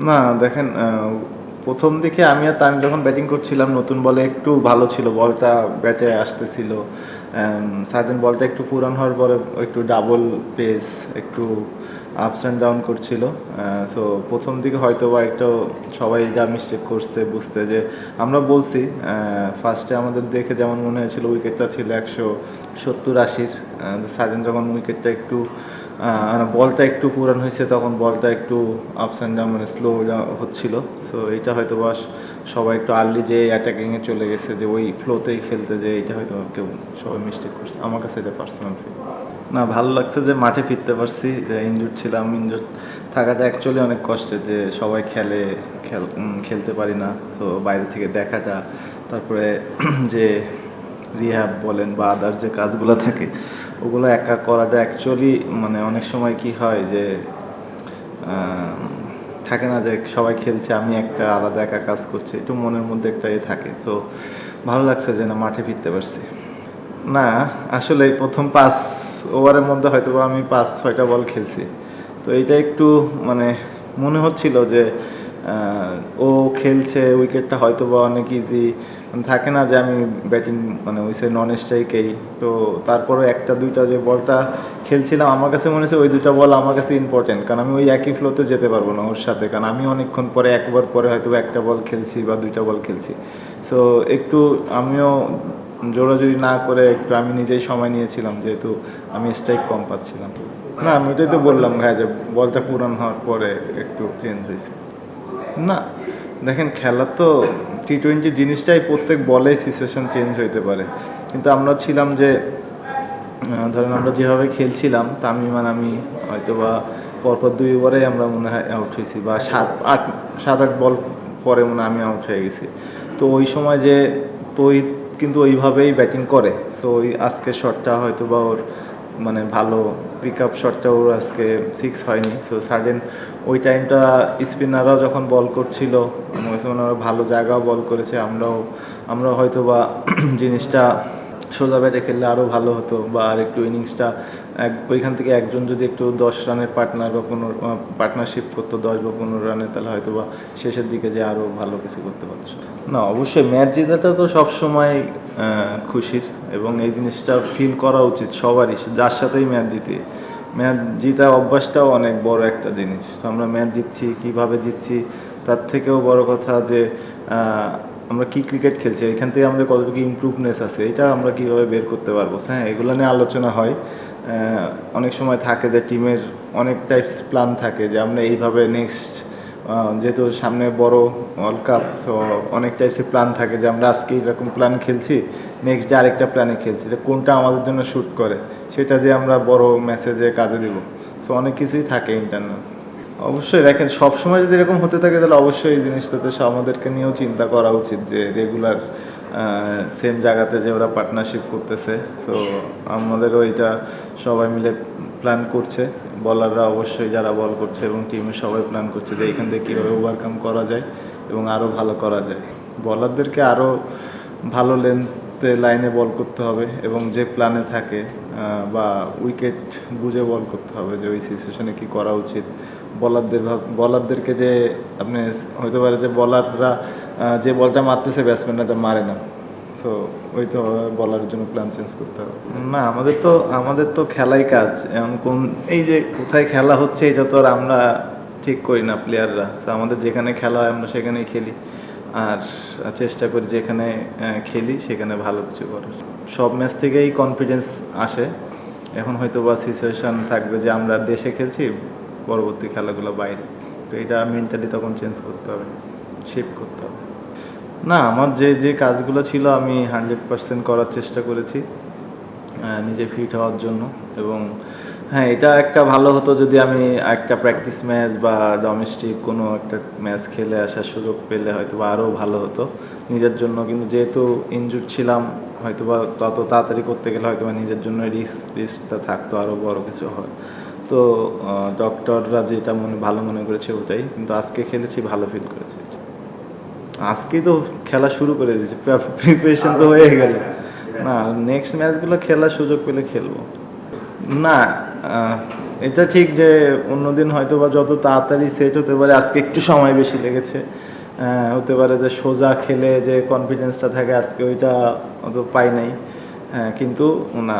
না দেখেন, প্রথম দিকে আমি আর তামিম যখন ব্যাটিং করছিলাম নতুন বলে একটু ভালো ছিল, বলটা ব্যাটে আসতেছিল। সাডেন বলটা একটু পুরান হওয়ার পরে একটু ডাবল পেস, একটু আপস অ্যান্ড ডাউন করছিল। সো প্রথম দিকে হয়তো বা একটু সবাই যা মিস্টেক করছে বুঝতে, যে আমরা বলছি ফার্স্টে আমাদের দেখে যেমন মনে হয়েছিল উইকেটটা ছিল 170-80-র। সাডেন যখন উইকেটটা একটু বলটা একটু পুরান হয়েছে তখন বলটা একটু আপস অ্যান্ড ডাউন মানে স্লো হচ্ছিল। সো এইটা হয়তো বা সবাই একটু আর্লি যে অ্যাটাকিংয়ে চলে গেছে, যে ওই ফ্লোতেই খেলতে, যে এইটা হয়তো কেউ সবাই মিস্টেক করছে। আমার কাছে এটা পার্সোনাল ফিল। না, ভালো লাগছে যে মাঠে ফিরতে পারছি। যে ইনজুর ছিলাম, ইনজুর থাকাটা অ্যাকচুয়ালি অনেক কষ্টের, যে সবাই খেলতে পারি না। সো বাইরে থেকে দেখাটা, তারপরে যে রিহ্যাব বলেন বা আদার যে কাজগুলো থাকে ওগুলো একা করাটা অ্যাকচুয়ালি মানে অনেক সময় কি হয় যে থাকে না যে সবাই খেলছে, আমি একটা আলাদা একা কাজ করছি, একটু মনের মধ্যে একটা থাকে। সো ভালো লাগছে যে না মাঠে ফিরতে পারছি। না, আসলে এই প্রথম 5 ওভারের মধ্যে হয়তো আমি 5-6টা বল খেলছি। তো এইটা একটু মানে মনে হচ্ছিল যে ও খেলছে, উইকেটটা হয়তো বা অনেক ইজি মানে থাকে না যে আমি ব্যাটিং মানে ওই সাইড নন স্ট্রাইকেই। তো তারপরে একটা দুইটা যে বলটা খেলছিলাম আমার কাছে মনে হচ্ছে ওই দুটা বল আমার কাছে ইম্পর্টেন্ট, কারণ আমি ওই একই ফ্লোতে যেতে পারবো না ওর সাথে, কারণ আমি অনেকক্ষণ পরে 1 ওভার পরে হয়তো একটা বল খেলছি বা দুইটা বল খেলছি। সো একটু আমিও জোরাজুরি না করে একটু আমি নিজেই সময় নিয়েছিলাম, যেহেতু আমি স্ট্রাইক কম পাচ্ছিলাম। না, আমি ওটাই তো বললাম ভাই, যে বলটা পুরান হওয়ার পরে একটু চেঞ্জ হয়েছে। না, দেখেন খেলা তো টি-20 জিনিসটাই প্রত্যেক বলেই সিচুয়েশন চেঞ্জ হইতে পারে, কিন্তু আমরা ছিলাম যে ধরেন আমরা যেভাবে খেলছিলাম তামিম আর আমি হয়তো বা পরপর 2 ওভারে আমরা মনে হয় আউট হয়েছি, বা 7-8 বল পরে মনে হয় আমি আউট হয়ে গেছি। তো ওই সময় যে তো ওই কিন্তু ওইভাবেই ব্যাটিং করে। সো ওই আজকের শটটা হয়তো বা ওর মানে ভালো পিক আপ শটটা ওর আজকে 6 হয়নি। সো সাডেন ওই টাইমটা স্পিনাররাও যখন বল করছিল আমার কাছে মনে হয় ভালো জায়গাও বল করেছে। আমরা হয়তো বা জিনিসটা সোজা ব্যাটে খেললে আরও ভালো হতো, বা আর একটু ইনিংসটা ওইখান থেকে একজন যদি একটু 10 রানের পার্টনার বা 15 পার্টনারশিপ করতো 10 বা 15 রানে, তাহলে হয়তো বা শেষের দিকে যে আরও ভালো কিছু করতে পারতো। না, অবশ্যই ম্যাচ জেতাটা তো সবসময় খুশির, এবং এই জিনিসটা ফিল করা উচিত সবারই, যার সাথেই ম্যাচ জিতে। ম্যাচ জিতা অভ্যাসটাও অনেক বড় একটা জিনিস। তো আমরা ম্যাচ জিতছি, কীভাবে জিতছি, তার থেকেও বড় কথা যে আমরা কি ক্রিকেট খেলছি, এখান থেকে আমাদের কতটুকু ইমপ্রুভনেস আছে, এটা আমরা কীভাবে বের করতে পারবো। হ্যাঁ, এগুলো নিয়ে আলোচনা হয়। অনেক সময় থাকে যে টিমের অনেক টাইপস প্ল্যান থাকে, যে আমরা এইভাবে নেক্সট যেহেতু সামনে বড় ওয়ার্ল্ড কাপ, সো অনেক টাইপসের প্ল্যান থাকে যে আমরা আজকে এরকম প্ল্যান খেলছি, নেক্সট ডে আরেকটা প্ল্যানে খেলছি, যে কোনটা আমাদের জন্য শ্যুট করে সেটা যে আমরা বড় মেসেজে কাজে দেব। সো অনেক কিছুই থাকে ইন্টারনাল। অবশ্যই দেখেন, সবসময় যদি এরকম হতে থাকে তাহলে অবশ্যই এই জিনিসটাতে আমাদেরকে নিয়েও চিন্তা করা উচিত, যে রেগুলার সেম জায়গাতে যে ওরা পার্টনারশিপ করতেছে। সো আমাদেরও এটা সবাই মিলে প্ল্যান করছে, বলাররা অবশ্যই যারা বল করছে এবং টিমের সবাই প্ল্যান করছে যে এখান থেকে কীভাবে ওভারকাম করা যায় এবং আরও ভালো করা যায়। বলারদেরকে আরও ভালো লেন্থে লাইনে বল করতে হবে, এবং যে প্ল্যানে থাকে বা উইকেট বুঝে বল করতে হবে, যে ওই সিচুয়েশনে কী করা উচিত। বলারদেরকে যে আপনি হতে পারে যে বলাররা যে বলটা মারতেছে ব্যাটসম্যানরা তা মারে না। সো ওই তো বলার জন্য প্ল্যান চেঞ্জ করতে হবে। না, আমাদের তো খেলাই কাজ। এমন এই যে কোথায় খেলা হচ্ছে এটা তো আর আমরা ঠিক করি না প্লেয়াররা। সো আমাদের যেখানে খেলা হয় আমরা সেখানেই খেলি, আর চেষ্টা করি যেখানে খেলি সেখানে ভালো কিছু করার। সব ম্যাচ থেকেই কনফিডেন্স আসে। এখন হয়তো বা সিচুয়েশান থাকবে যে আমরা দেশে খেলছি, পরবর্তী খেলাগুলো বাইরে, তো এটা মেন্টালি তখন চেঞ্জ করতে হবে, শিফট করতে হবে। না, আমার যে যে কাজগুলো ছিল আমি 100% করার চেষ্টা করেছি নিজে ফিট হওয়ার জন্য। এবং হ্যাঁ, এটা একটা ভালো হতো যদি আমি একটা প্র্যাকটিস ম্যাচ বা ডোমেস্টিক কোনো একটা ম্যাচ খেলে আসার সুযোগ পেলে হয়তো বা আরও ভালো হতো নিজের জন্য। কিন্তু যেহেতু ইনজুর্ড ছিলাম, হয়তো বা তত তাড়াতাড়ি করতে গেলে হয়তো বা নিজের জন্য রিস্কটা থাকতো আরও বড় কিছু হয়। তো ডক্টররা যেটা ভালো মনে করেছে ওটাই, কিন্তু আজকে খেলেছি, ভালো ফিল করেছি। আজকেই তো খেলা শুরু করে দিয়েছি, প্রিপারেশন তো হয়ে গেল। না, নেক্সট ম্যাচগুলো খেলার সুযোগ পেলে খেলবো। না, এটা ঠিক যে অন্যদিন হয়তো বা যত তাড়াতাড়ি সেট হতে পারে, আজকে একটু সময় বেশি লেগেছে। হতে পারে যে সোজা খেলে যে কনফিডেন্সটা থাকে আজকে ওইটা অত পাই নাই। কিন্তু না,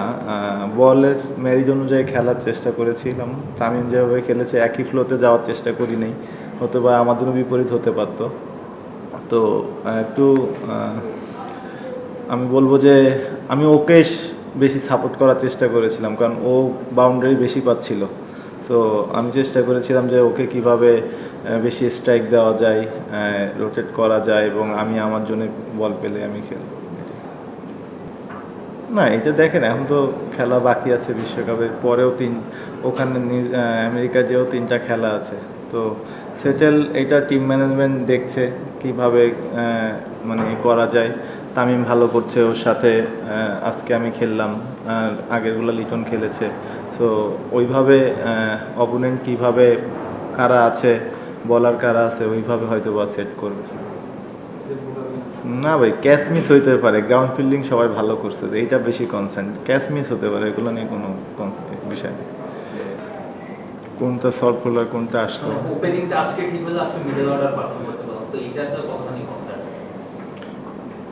বলের মেরিট অনুযায়ী খেলার চেষ্টা করেছিলাম। তামিম যেভাবে খেলেছে একই ফ্লোতে যাওয়ার চেষ্টা করি নাই, হতে পারে আমার জন্য বিপরীত হতে পারতো। তো একটু আমি বলবো যে আমি ওকে বেশি সাপোর্ট করার চেষ্টা করেছিলাম, কারণ ও বাউন্ডারি বেশি পাচ্ছিল। সো আমি চেষ্টা করেছিলাম যে ওকে কিভাবে বেশি স্ট্রাইক দেওয়া যায়, রোটেট করা যায়, এবং আমি আমার জন্য বল পেলে আমি খেলব। না, এটা দেখেন এখন তো খেলা বাকি আছে, বিশ্বকাপের পরেও ওখানে আমেরিকা যেও 3টা খেলা আছে। তো সেটেল এটা টিম ম্যানেজমেন্ট দেখছে কিভাবে মানে করা যায়। তামিম ভালো করছে, ওর সাথে আজকে আমি খেললাম, আর আগেরগুলো লিটন খেলেছে। সো ওইভাবে অপোনেন্ট কিভাবে কারা আছে, বলার কারা আছে, ওইভাবে হয়তো বা সেট করবে। না ভাই, ক্যাচ মিস হইতে পারে, গ্রাউন্ড ফিল্ডিং সবাই ভালো করছে, এইটা বেশি কনসার্ন। ক্যাচ মিস হতে পারে, এগুলো নিয়ে কোনো বিষয় নেই। কোনটা সলভ করলো আর কোনটা আসলো, ওপেনিংটা আজকে ঠিক হলে আজকে মিডল অর্ডার পারফর্ম করতে পারো, তো এইটা তো কতখানি কনসার্ন?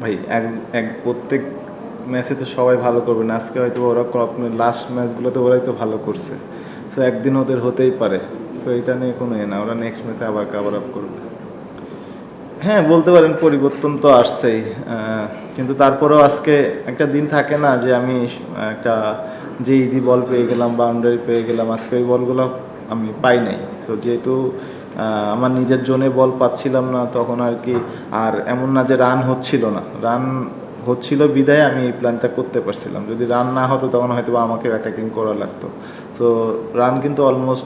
ভাই এক প্রত্যেক ম্যাচে তো সবাই ভালো করবে না। আজকে হয়তো ওরা লাস্ট ম্যাচগুলোতে ওরাই তো ভালো করছে। সো একদিন ওদের হতেই পারে। সো এটা নিয়ে কোনো না, ওরা নেক্সট ম্যাচে আবার কাভার আপ করবে। হ্যাঁ, বলতে পারেন পরিবর্তন তো আসছেই, কিন্তু তারপরেও আজকে একটা দিন থাকে না যে আমি একটা যে ইজি বল পেয়ে গেলাম, বাউন্ডারি পেয়ে গেলাম, আজকে ওই বলগুলো আমি পাই নাই। সো যেহেতু আমার নিজের জোনে বল পাচ্ছিলাম না তখন আর কি, আর এমন না যে রান হচ্ছিল না, রান হচ্ছিল বিদায় আমি এই প্ল্যানটা করতে পারছিলাম। যদি রান না হতো তখন হয়তো আমাকে অ্যাটাকিং করা লাগতো। সো রান কিন্তু অলমোস্ট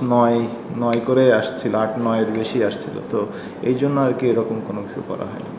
9 করে আসছিল, 8-9-এর বেশি আসছিল। তো এই জন্য আর কি এরকম কোনো কিছু করা হয় না।